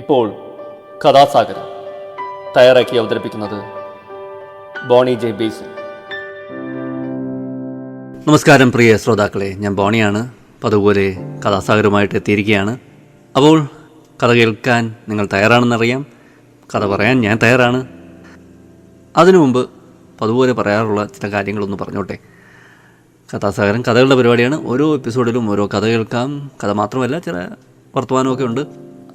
ഇപ്പോൾ കഥാസാഗരം തയ്യാറാക്കി അവതരിപ്പിക്കുന്നത് ബോണി ജെ ബേസിൽ. നമസ്കാരം പ്രിയ ശ്രോതാക്കളെ, ഞാൻ ബോണിയാണ്. അതുപോലെ കഥാസാഗരമായിട്ട് എത്തിയിരിക്കുകയാണ്. അപ്പോൾ കഥ കേൾക്കാൻ നിങ്ങൾ തയ്യാറാണെന്നറിയാം. കഥ പറയാൻ ഞാൻ തയ്യാറാണ്. അതിനു മുമ്പ് അതുപോലെ പറയാറുള്ള ചില കാര്യങ്ങളൊന്ന് പറഞ്ഞോട്ടെ. കഥാസാഗരം കഥകളുടെ പരിപാടിയാണ്. ഓരോ എപ്പിസോഡിലും ഓരോ കഥ കേൾക്കാം. കഥ മാത്രമല്ല, ചില വർത്തമാനമൊക്കെ ഉണ്ട്.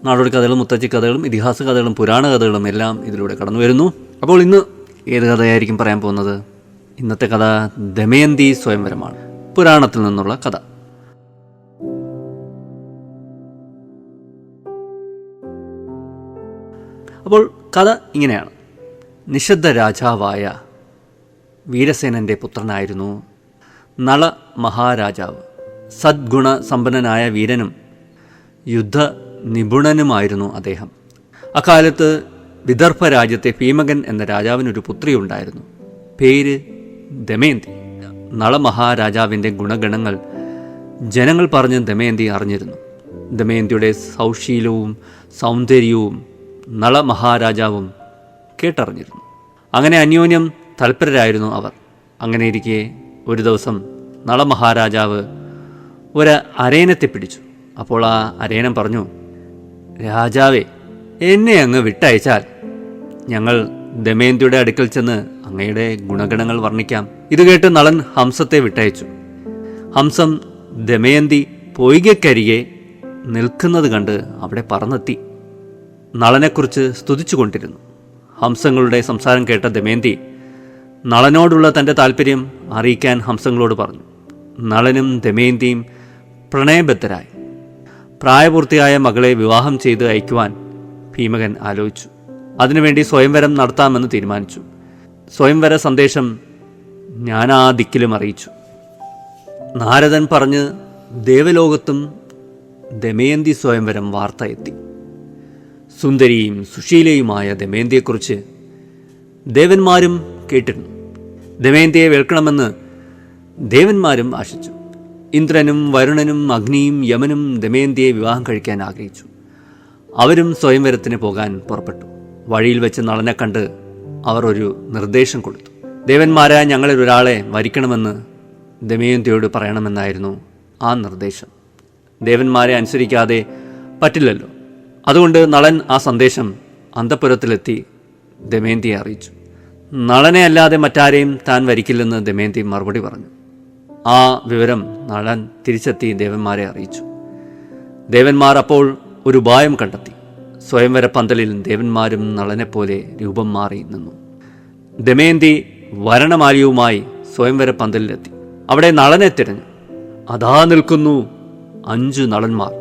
നാടോടി കഥകളും മുത്തച്ഛി കഥകളും ഇതിഹാസ കഥകളും പുരാണ കഥകളും എല്ലാം ഇതിലൂടെ കടന്നു വരുന്നു. അപ്പോൾ ഇന്ന് ഏത് കഥയായിരിക്കും പറയാൻ പോകുന്നത്? ഇന്നത്തെ കഥ ദമയന്തി സ്വയംവരമാണ്. പുരാണത്തിൽ നിന്നുള്ള കഥ. അപ്പോൾ കഥ ഇങ്ങനെയാണ്. നിശബ്ദ രാജാവായ വീരസേനൻ്റെ പുത്രനായിരുന്നു നള മഹാരാജാവ്. സദ്ഗുണ സമ്പന്നനായ വീരനും യുദ്ധ നിപുണനുമായിരുന്നു അദ്ദേഹം. അക്കാലത്ത് വിദർഭ രാജ്യത്തെ ഭീമകൻ എന്ന രാജാവിനൊരു പുത്രിയുണ്ടായിരുന്നു. പേര് ദമയന്തി. നളമഹാരാജാവിൻ്റെ ഗുണഗണങ്ങൾ ജനങ്ങൾ പറഞ്ഞ് ദമയന്തി അറിഞ്ഞിരുന്നു. ദമയന്തിയുടെ സൗശീലവും സൗന്ദര്യവും നളമഹാരാജാവും കേട്ടറിഞ്ഞിരുന്നു. അങ്ങനെ അന്യോന്യം തൽപരരായിരുന്നു അവർ. അങ്ങനെയിരിക്കെ ഒരു ദിവസം നളമഹാരാജാവ് ഒരു അരയനത്തെ പിടിച്ചു. അപ്പോൾ ആ അരയനം പറഞ്ഞു, രാജാവേ, എന്നെ അങ്ങ് വിട്ടയച്ചാൽ ഞങ്ങൾ ദമയന്തിയുടെ അടുക്കൽ ചെന്ന് അങ്ങയുടെ ഗുണഗണങ്ങൾ വർണ്ണിക്കാം. ഇത് കേട്ട് നളൻ ഹംസത്തെ വിട്ടയച്ചു. ഹംസം ദമയന്തി പൊയ്കക്കരികെ നിൽക്കുന്നത് കണ്ട് അവിടെ പറന്നെത്തി നളനെക്കുറിച്ച് സ്തുതിച്ചുകൊണ്ടിരുന്നു. ഹംസങ്ങളുടെ സംസാരം കേട്ട ദമയന്തി നളനോടുള്ള തൻ്റെ താല്പര്യം അറിയിക്കാൻ ഹംസങ്ങളോട് പറഞ്ഞു. നളനും ദമയന്തിയും പ്രണയബദ്ധരായി. പ്രായപൂർത്തിയായ മകളെ വിവാഹം ചെയ്ത് അയക്കുവാൻ ഭീമകൻ ആലോചിച്ചു. അതിനുവേണ്ടി സ്വയംവരം നടത്താമെന്ന് തീരുമാനിച്ചു. സ്വയംവര സന്ദേശം നാനാ ദിക്കിലും അറിയിച്ചു. നാരദൻ പറഞ്ഞ് ദേവലോകത്തും ദമയന്തി സ്വയംവരം വാർത്ത എത്തി. സുന്ദരിയും സുശീലയുമായ ദമയന്തിയെക്കുറിച്ച് ദേവന്മാരും കേട്ടിരുന്നു. ദമയന്തിയെ വേൾക്കണമെന്ന് ദേവന്മാരും ആശിച്ചു. ഇന്ദ്രനും വരുണനും അഗ്നിയും യമനും ദമയന്തിയെ വിവാഹം കഴിക്കാൻ ആഗ്രഹിച്ചു. അവരും സ്വയംവരത്തിന് പോകാൻ പുറപ്പെട്ടു. വഴിയിൽ വെച്ച് നളനെ കണ്ട് അവർ ഒരു നിർദ്ദേശം കൊടുത്തു. ദേവന്മാരായ ഞങ്ങളിൽ ഒരാളെ വരിക്കണമെന്ന് ദമയന്തിയോട് പറയണമെന്നായിരുന്നു ആ നിർദ്ദേശം. ദേവന്മാരെ അനുസരിക്കാതെ പറ്റില്ലല്ലോ. അതുകൊണ്ട് നളൻ ആ സന്ദേശം അന്തഃപുരത്തിലെത്തി ദമയന്തിയെ അറിയിച്ചു. നളനെ അല്ലാതെ മറ്റാരെയും താൻ വരിക്കില്ലെന്ന് ദമയന്തി മറുപടി പറഞ്ഞു. ആ വിവരം നളൻ തിരിച്ചെത്തി ദേവന്മാരെ അറിയിച്ചു. ദേവന്മാർ അപ്പോൾ ഒരു ഉപായം കണ്ടെത്തി. സ്വയംവര പന്തലിൽ ദേവന്മാരും നളനെപ്പോലെ രൂപം മാറി നിന്നു. ദമയന്തി വരണമാലിയുമായി സ്വയംവര പന്തലിലെത്തി. അവിടെ നളനെ തിരഞ്ഞു. അതാ നിൽക്കുന്നു 5 നളന്മാർ.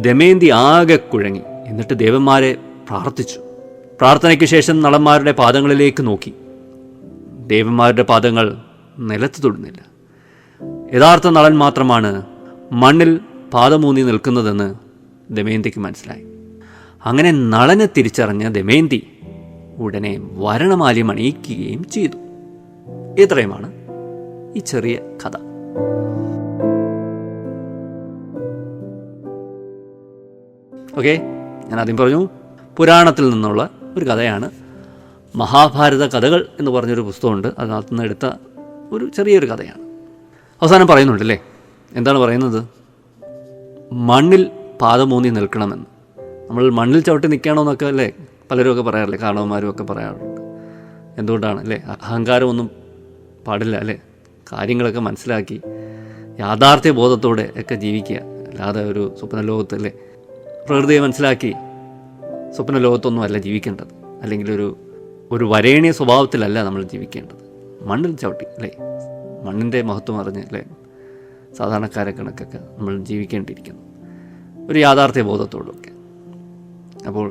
ദമയന്തി ആകെ കുഴങ്ങി. എന്നിട്ട് ദേവന്മാരെ പ്രാർത്ഥിച്ചു. പ്രാർത്ഥനയ്ക്ക് ശേഷം നളന്മാരുടെ പാദങ്ങളിലേക്ക് നോക്കി. ദേവന്മാരുടെ പാദങ്ങൾ നിലത്ത് തൊടുന്നില്ല. യഥാർത്ഥ നളൻ മാത്രമാണ് മണ്ണിൽ പാദമൂന്നി നിൽക്കുന്നതെന്ന് ദമയന്തിക്ക് മനസ്സിലായി. അങ്ങനെ നളനെ തിരിച്ചറിഞ്ഞ ദമയന്തി ഉടനെ വരണമാല്യം അണിയിക്കുകയും ചെയ്തു. ഇത്രയുമാണ് ഈ ചെറിയ കഥ. ഓക്കെ, ഞാൻ ആദ്യം പറഞ്ഞു, പുരാണത്തിൽ നിന്നുള്ള ഒരു കഥയാണ്. മഹാഭാരത കഥകൾ എന്ന് പറഞ്ഞൊരു പുസ്തകമുണ്ട്. അതിനകത്ത് നിന്ന് എടുത്ത ഒരു ചെറിയൊരു കഥയാണ്. അവസാനം പറയുന്നുണ്ടല്ലേ, എന്താണ് പറയുന്നത്? മണ്ണിൽ പാദമൂന്നി നിൽക്കണമെന്ന്. നമ്മൾ മണ്ണിൽ ചവിട്ടി നിൽക്കണമെന്നൊക്കെ അല്ലേ പലരുമൊക്കെ പറയാറില്ലേ, കാരണവന്മാരും ഒക്കെ പറയാറുണ്ട്. എന്തുകൊണ്ടാണ് അല്ലേ? അഹങ്കാരമൊന്നും പാടില്ല അല്ലേ? കാര്യങ്ങളൊക്കെ മനസ്സിലാക്കി യാഥാർത്ഥ്യ ബോധത്തോടെ ഒക്കെ ജീവിക്കുക. അല്ലാതെ ഒരു സ്വപ്നലോകത്തല്ലേ, പ്രകൃതിയെ മനസ്സിലാക്കി സ്വപ്നലോകത്തൊന്നും അല്ല ജീവിക്കേണ്ടത്. അല്ലെങ്കിൽ ഒരു വരേണ്യ സ്വഭാവത്തിലല്ല നമ്മൾ ജീവിക്കേണ്ടത്. മണ്ണിൽ ചവിട്ടി അല്ലേ, മണ്ണിൻ്റെ മഹത്വം അറിഞ്ഞ് അല്ലേ സാധാരണക്കാരെ കണക്കൊക്കെ നമ്മൾ ജീവിക്കേണ്ടിയിരിക്കുന്നു, ഒരു യാഥാർത്ഥ്യ ബോധത്തോടൊക്കെ. അപ്പോൾ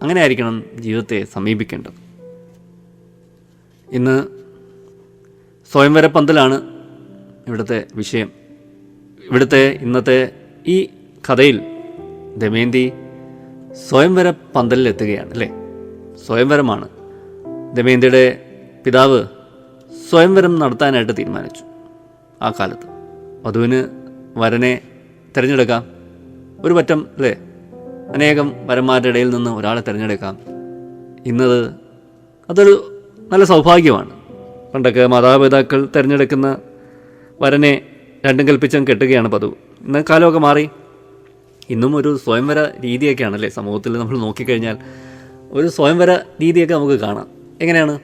അങ്ങനെ ആയിരിക്കണം ജീവിതത്തെ സമീപിക്കേണ്ടത്. ഇന്ന് സ്വയംവര പന്തലാണ് ഇവിടുത്തെ വിഷയം. ഇവിടുത്തെ ഇന്നത്തെ ഈ കഥയിൽ ദമയന്തി സ്വയംവര പന്തലിലെത്തുകയാണ് അല്ലേ. സ്വയംവരമാണ്. ദമയന്തിയുടെ പിതാവ് സ്വയംവരം നടത്താനായിട്ട് തീരുമാനിച്ചു. ആ കാലത്ത് വധുവിന് വരനെ തിരഞ്ഞെടുക്കാം, ഒരു പറ്റം അല്ലേ അനേകം വരന്മാരുടെ ഇടയിൽ നിന്ന് ഒരാളെ തിരഞ്ഞെടുക്കാം. ഇന്നത് അതൊരു നല്ല സൗഭാഗ്യമാണ്. പണ്ടൊക്കെ മാതാപിതാക്കൾ തിരഞ്ഞെടുക്കുന്ന വരനെ രണ്ടും കൽപ്പിച്ചും കെട്ടുകയാണ് പതിവ്. ഇന്ന് കാലമൊക്കെ മാറി. ഇന്നും ഒരു സ്വയംവര രീതിയൊക്കെയാണല്ലേ സമൂഹത്തിൽ നമ്മൾ നോക്കിക്കഴിഞ്ഞാൽ ഒരു സ്വയംവര രീതിയൊക്കെ നമുക്ക് കാണാം. എങ്ങനെയാണ്?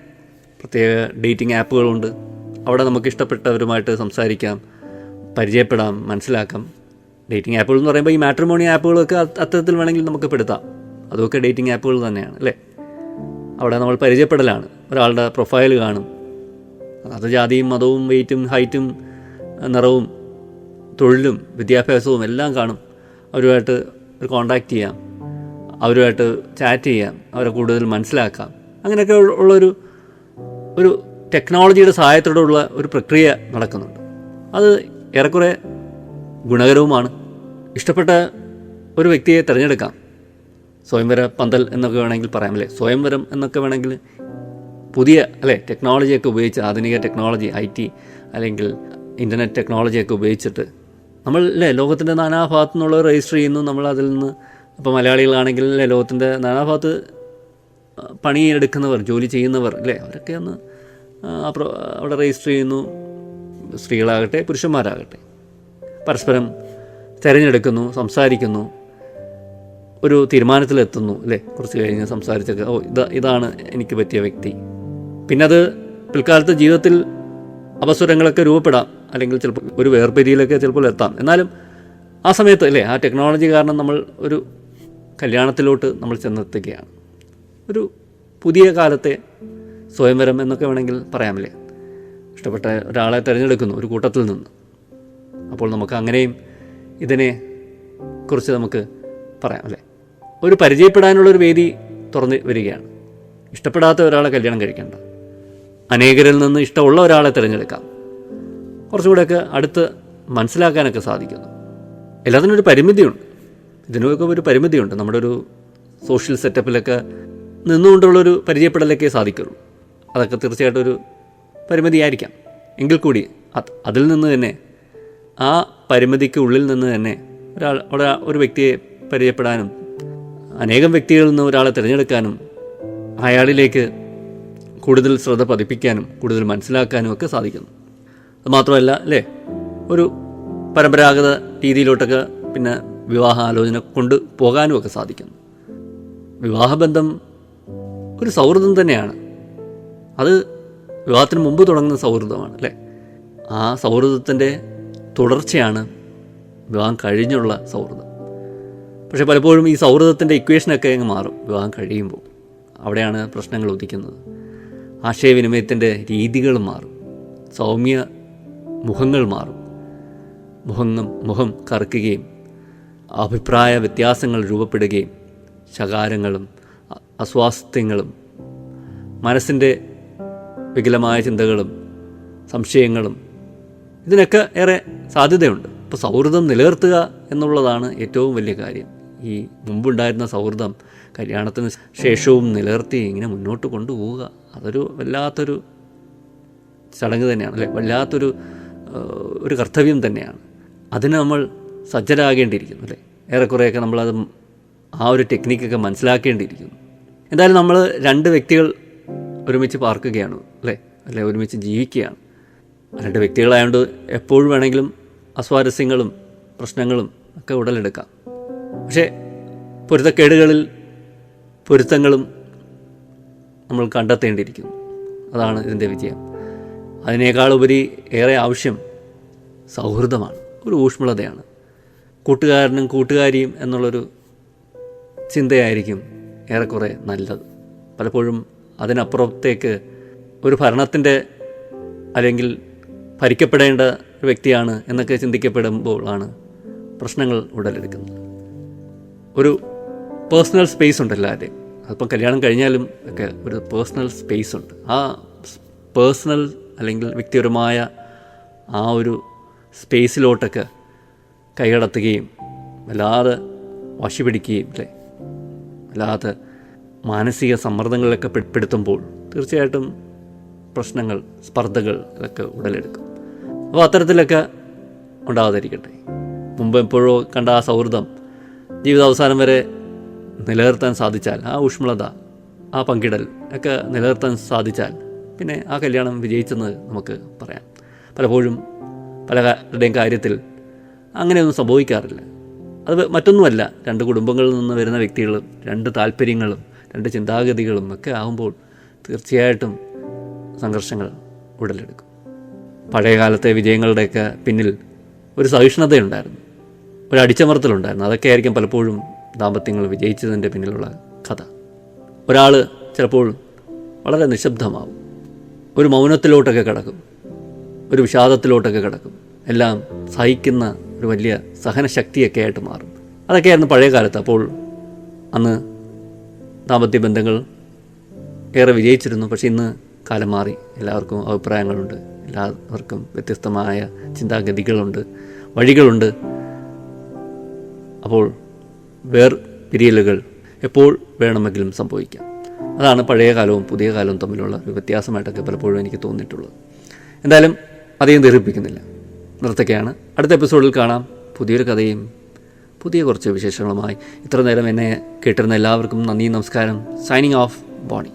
പ്രത്യേക ഡേറ്റിംഗ് ആപ്പുകളുണ്ട്. അവിടെ നമുക്ക് ഇഷ്ടപ്പെട്ടവരുമായിട്ട് സംസാരിക്കാം, പരിചയപ്പെടാം, മനസ്സിലാക്കാം. ഡേറ്റിംഗ് ആപ്പുകൾ എന്ന് പറയുമ്പോൾ ഈ മാട്രിമോണി ആപ്പുകളൊക്കെ അത്തരത്തിൽ വേണമെങ്കിൽ നമുക്ക് പെടുത്താം. അതൊക്കെ ഡേറ്റിംഗ് ആപ്പുകൾ തന്നെയാണ് അല്ലേ. അവിടെ നമ്മൾ പരിചയപ്പെടലാണ്. ഒരാളുടെ പ്രൊഫൈൽ കാണും. അത് ജാതിയും മതവും വെയ്റ്റും ഹൈറ്റും നിറവും തൊഴിലും വിദ്യാഭ്യാസവും എല്ലാം കാണും. അവരുമായിട്ട് ഒരു കോണ്ടാക്റ്റ് ചെയ്യാം, അവരുമായിട്ട് ചാറ്റ് ചെയ്യാം, അവരെ കൂടുതൽ മനസ്സിലാക്കാം. അങ്ങനെയൊക്കെ ഒരു ടെക്നോളജിയുടെ സഹായത്തോടുള്ള ഒരു പ്രക്രിയ നടക്കുന്നുണ്ട്. അത് ഏറെക്കുറെ ഗുണകരവുമാണ്. ഇഷ്ടപ്പെട്ട ഒരു വ്യക്തിയെ തിരഞ്ഞെടുക്കാം. സ്വയംവര പന്തൽ എന്നൊക്കെ വേണമെങ്കിൽ പറയാം അല്ലേ. സ്വയംവരം എന്നൊക്കെ വേണമെങ്കിൽ പുതിയ അല്ലേ ടെക്നോളജിയൊക്കെ ഉപയോഗിച്ച്, ആധുനിക ടെക്നോളജി, IT അല്ലെങ്കിൽ ഇൻ്റർനെറ്റ് ടെക്നോളജിയൊക്കെ ഉപയോഗിച്ചിട്ട് നമ്മൾ അല്ലേ ലോകത്തിൻ്റെ നാനാഭാഗത്തു നിന്നുള്ളവർ രജിസ്റ്റർ ചെയ്യുന്നു. നമ്മൾ അതിൽ നിന്ന് ഇപ്പോൾ മലയാളികളാണെങ്കിൽ അല്ലേ ലോകത്തിൻ്റെ നാനാഭാഗത്ത് പണിയെടുക്കുന്നവർ, ജോലി ചെയ്യുന്നവർ അല്ലേ, അവരൊക്കെ ഒന്ന് അവിടെ രജിസ്റ്റർ ചെയ്യുന്നു. സ്ത്രീകളാകട്ടെ പുരുഷന്മാരാകട്ടെ പരസ്പരം തിരഞ്ഞെടുക്കുന്നു, സംസാരിക്കുന്നു, ഒരു തീരുമാനത്തിലെത്തുന്നു അല്ലേ. കുറച്ച് കഴിഞ്ഞ് സംസാരിച്ചൊക്കെ ഇതാണ് എനിക്ക് പറ്റിയ വ്യക്തി. പിന്നെ അത് പിൽക്കാലത്ത് ജീവിതത്തിൽ അപസ്വരങ്ങളൊക്കെ രൂപപ്പെടാം, അല്ലെങ്കിൽ ചിലപ്പോൾ ഒരു വേർപിരിയിലൊക്കെ ചിലപ്പോൾ എത്താം. എന്നാലും ആ സമയത്ത് അല്ലേ ആ ടെക്നോളജി കാരണം നമ്മൾ ഒരു കല്യാണത്തിലോട്ട് നമ്മൾ ചെന്നെത്തുകയാണ്. ഒരു പുതിയ കാലത്തെ സ്വയംവരം എന്നൊക്കെ വേണമെങ്കിൽ പറയാമല്ലേ. ഇഷ്ടപ്പെട്ട ഒരാളെ തിരഞ്ഞെടുക്കുന്നു ഒരു കൂട്ടത്തിൽ നിന്ന്. അപ്പോൾ നമുക്ക് അങ്ങനെയും ഇതിനെ കുറിച്ച് നമുക്ക് പറയാം അല്ലേ. ഒരു പരിചയപ്പെടാനുള്ളൊരു വേദി തുറന്ന് വരികയാണ്. ഇഷ്ടപ്പെടാത്ത ഒരാളെ കല്യാണം കഴിക്കേണ്ട, അനേകരിൽ നിന്ന് ഇഷ്ടമുള്ള ഒരാളെ തിരഞ്ഞെടുക്കാം. കുറച്ചുകൂടെയൊക്കെ അടുത്ത് മനസ്സിലാക്കാനൊക്കെ സാധിക്കുന്നു. എല്ലാത്തിനും ഒരു പരിമിതിയുണ്ട്. ഇതിനൊക്കെ ഒരു പരിമിതിയുണ്ട്. നമ്മുടെ ഒരു സോഷ്യൽ സെറ്റപ്പിലൊക്കെ നിന്നുകൊണ്ടുള്ളൊരു പരിചയപ്പെടലൊക്കെ സാധിക്കുള്ളൂ. അതൊക്കെ തീർച്ചയായിട്ടും ഒരു പരിമിതിയായിരിക്കാം. എങ്കിൽ കൂടി അതിൽ നിന്ന് തന്നെ, ആ പരിമിതിക്ക് ഉള്ളിൽ നിന്ന് തന്നെ ഒരു വ്യക്തിയെ പരിചയപ്പെടാനും അനേകം വ്യക്തികളിൽ നിന്ന് ഒരാളെ തിരഞ്ഞെടുക്കാനും അയാളിലേക്ക് കൂടുതൽ ശ്രദ്ധ പതിപ്പിക്കാനും കൂടുതൽ മനസ്സിലാക്കാനും ഒക്കെ സാധിക്കുന്നു. അതുമാത്രമല്ല അല്ലേ, ഒരു പരമ്പരാഗത രീതിയിലോട്ടൊക്കെ പിന്നെ വിവാഹാലോചന കൊണ്ട് പോകാനും ഒക്കെ സാധിക്കുന്നു. വിവാഹബന്ധം ഒരു സൗഹൃദം തന്നെയാണ്. അത് വിവാഹത്തിന് മുമ്പ് തുടങ്ങുന്ന സൗഹൃദമാണ് അല്ലേ. ആ സൗഹൃദത്തിൻ്റെ തുടർച്ചയാണ് വിവാഹം കഴിഞ്ഞുള്ള സൗഹൃദം. പക്ഷേ പലപ്പോഴും ഈ സൗഹൃദത്തിൻ്റെ ഇക്വേഷനൊക്കെ അങ്ങ് മാറും വിവാഹം കഴിയുമ്പോൾ. അവിടെയാണ് പ്രശ്നങ്ങൾ ഉദിക്കുന്നത്. ആശയവിനിമയത്തിൻ്റെ രീതികൾ മാറും, സൗമ്യ മുഖങ്ങൾ മാറും, മുഖം കറുക്കുകയും അഭിപ്രായ വ്യത്യാസങ്ങൾ രൂപപ്പെടുകയും ശകാരങ്ങളും അസ്വാസ്ഥ്യങ്ങളും മനസ്സിൻ്റെ വികലമായ ചിന്തകളും സംശയങ്ങളും ഇതിനൊക്കെ ഏറെ സാധ്യതയുണ്ട്. അപ്പോൾ സൗഹൃദം നിലനിർത്തുക എന്നുള്ളതാണ് ഏറ്റവും വലിയ കാര്യം. ഈ മുമ്പുണ്ടായിരുന്ന സൗഹൃദം കല്യാണത്തിന് ശേഷവും നിലനിർത്തി ഇങ്ങനെ മുന്നോട്ട് കൊണ്ടുപോവുക, അതൊരു വല്ലാത്തൊരു ചടങ്ങ് തന്നെയാണ് അല്ലേ. വല്ലാത്തൊരു കർത്തവ്യം തന്നെയാണ്. അതിന് നമ്മൾ സജ്ജരാകേണ്ടിയിരിക്കുന്നു അല്ലേ. ഏറെക്കുറെയൊക്കെ നമ്മളത് ആ ഒരു ടെക്നിക്കൊക്കെ മനസ്സിലാക്കേണ്ടിയിരിക്കുന്നു. എന്തായാലും നമ്മൾ രണ്ട് വ്യക്തികൾ ഒരുമിച്ച് പാർക്കുകയാണ് അല്ലേ ഒരുമിച്ച് ജീവിക്കുകയാണ്. രണ്ട് വ്യക്തികളായതുകൊണ്ട് എപ്പോഴും വേണമെങ്കിലും അസ്വാരസ്യങ്ങളും പ്രശ്നങ്ങളും ഒക്കെ ഉടലെടുക്കാം. പക്ഷേ പൊരുത്തക്കേടുകളിൽ പൊരുത്തങ്ങളും നമ്മൾ കണ്ടെത്തേണ്ടിയിരിക്കുന്നു. അതാണ് ഇതിൻ്റെ വിജയം. അതിനേക്കാളുപരി ഏറെ ആവശ്യം സൗഹൃദമാണ്, ഒരു ഊഷ്മളതയാണ്. കൂട്ടുകാരനും കൂട്ടുകാരിയും എന്നുള്ളൊരു ചിന്തയായിരിക്കും ഏറെക്കുറെ നല്ലത്. പലപ്പോഴും അതിനപ്പുറത്തേക്ക് ഒരു ഭരണത്തിൻ്റെ അല്ലെങ്കിൽ ഭരിക്കപ്പെടേണ്ട ഒരു വ്യക്തിയാണ് എന്നൊക്കെ ചിന്തിക്കപ്പെടുമ്പോഴാണ് പ്രശ്നങ്ങൾ ഉടലെടുക്കുന്നത്. ഒരു പേഴ്സണൽ സ്പേസ് ഉണ്ട് എല്ലാവരുടെയും. അതിപ്പം കല്യാണം കഴിഞ്ഞാലും ഒക്കെ ഒരു പേഴ്സണൽ സ്പേസ് ഉണ്ട്. ആ പേഴ്സണൽ അല്ലെങ്കിൽ വ്യക്തിപരമായ ആ ഒരു സ്പേസിലോട്ടൊക്കെ കൈകടത്തുകയും വല്ലാതെ വശി പിടിക്കുകയും അല്ലേ വല്ലാതെ മാനസിക സമ്മർദ്ദങ്ങളിലൊക്കെ പെടുത്തുമ്പോൾ തീർച്ചയായിട്ടും പ്രശ്നങ്ങൾ, സ്പർദ്ധകൾ ഒക്കെ ഉടലെടുക്കും. അപ്പോൾ അത്തരത്തിലൊക്കെ ഉണ്ടാകാതിരിക്കട്ടെ. മുമ്പ് എപ്പോഴോ കണ്ട ആ സൗഹൃദം ജീവിതാവസാനം വരെ നിലനിർത്താൻ സാധിച്ചാൽ, ആ ഊഷ്മളത, ആ പങ്കിടൽ ഒക്കെ നിലനിർത്താൻ സാധിച്ചാൽ പിന്നെ ആ കല്യാണം വിജയിച്ചെന്ന് നമുക്ക് പറയാം. പലപ്പോഴും പലരുടെയും കാര്യത്തിൽ അങ്ങനെയൊന്നും സംഭവിക്കാറില്ല. അത് മറ്റൊന്നുമല്ല, രണ്ട് കുടുംബങ്ങളിൽ നിന്ന് വരുന്ന വ്യക്തികളും രണ്ട് താല്പര്യങ്ങളും രണ്ട് ചിന്താഗതികളും ഒക്കെ ആകുമ്പോൾ തീർച്ചയായിട്ടും സംഘർഷങ്ങൾ ഉടലെടുക്കും. പഴയ കാലത്തെ വിജയങ്ങളുടെയൊക്കെ പിന്നിൽ ഒരു സഹിഷ്ണുതയുണ്ടായിരുന്നു, ഒരു അടിച്ചമർത്തലുണ്ടായിരുന്നു. അതൊക്കെ ആയിരിക്കും പലപ്പോഴും ദാമ്പത്യങ്ങൾ വിജയിച്ചതിൻ്റെ പിന്നിലുള്ള കഥ. ഒരാൾ ചിലപ്പോൾ വളരെ നിശബ്ദമാവും, ഒരു മൗനത്തിലോട്ടൊക്കെ കിടക്കും, ഒരു വിഷാദത്തിലോട്ടൊക്കെ കിടക്കും, എല്ലാം സഹിക്കുന്ന ഒരു വലിയ സഹനശക്തിയൊക്കെ ആയിട്ട് മാറും. അതൊക്കെയായിരുന്നു പഴയ കാലത്ത്. അപ്പോൾ അന്ന് ദാമ്പത്യ ബന്ധങ്ങൾ ഏറെ വിജയിച്ചിരുന്നു. പക്ഷേ ഇന്ന് കാലം മാറി, എല്ലാവർക്കും അഭിപ്രായങ്ങളുണ്ട്, എല്ലാവർക്കും വ്യത്യസ്തമായ ചിന്താഗതികളുണ്ട്, വഴികളുണ്ട്. അപ്പോൾ വേർപിരിയലുകൾ എപ്പോൾ വേണമെങ്കിലും സംഭവിക്കാം. അതാണ് പഴയ കാലവും പുതിയ കാലവും തമ്മിലുള്ള ഒരു വ്യത്യാസമായിട്ടൊക്കെ പലപ്പോഴും എനിക്ക് തോന്നിയിട്ടുള്ളത്. എന്തായാലും അധികം ദീർഘിപ്പിക്കുന്നില്ല, നിർത്തക്കെയാണ്. അടുത്ത എപ്പിസോഡിൽ കാണാം, പുതിയൊരു കഥയും പുതിയ കുറച്ച് വിശേഷങ്ങളുമായി. ഇത്ര നേരം എന്നെ കേട്ടിരുന്ന എല്ലാവർക്കും നന്ദി, നമസ്കാരം. Signing off, Boney.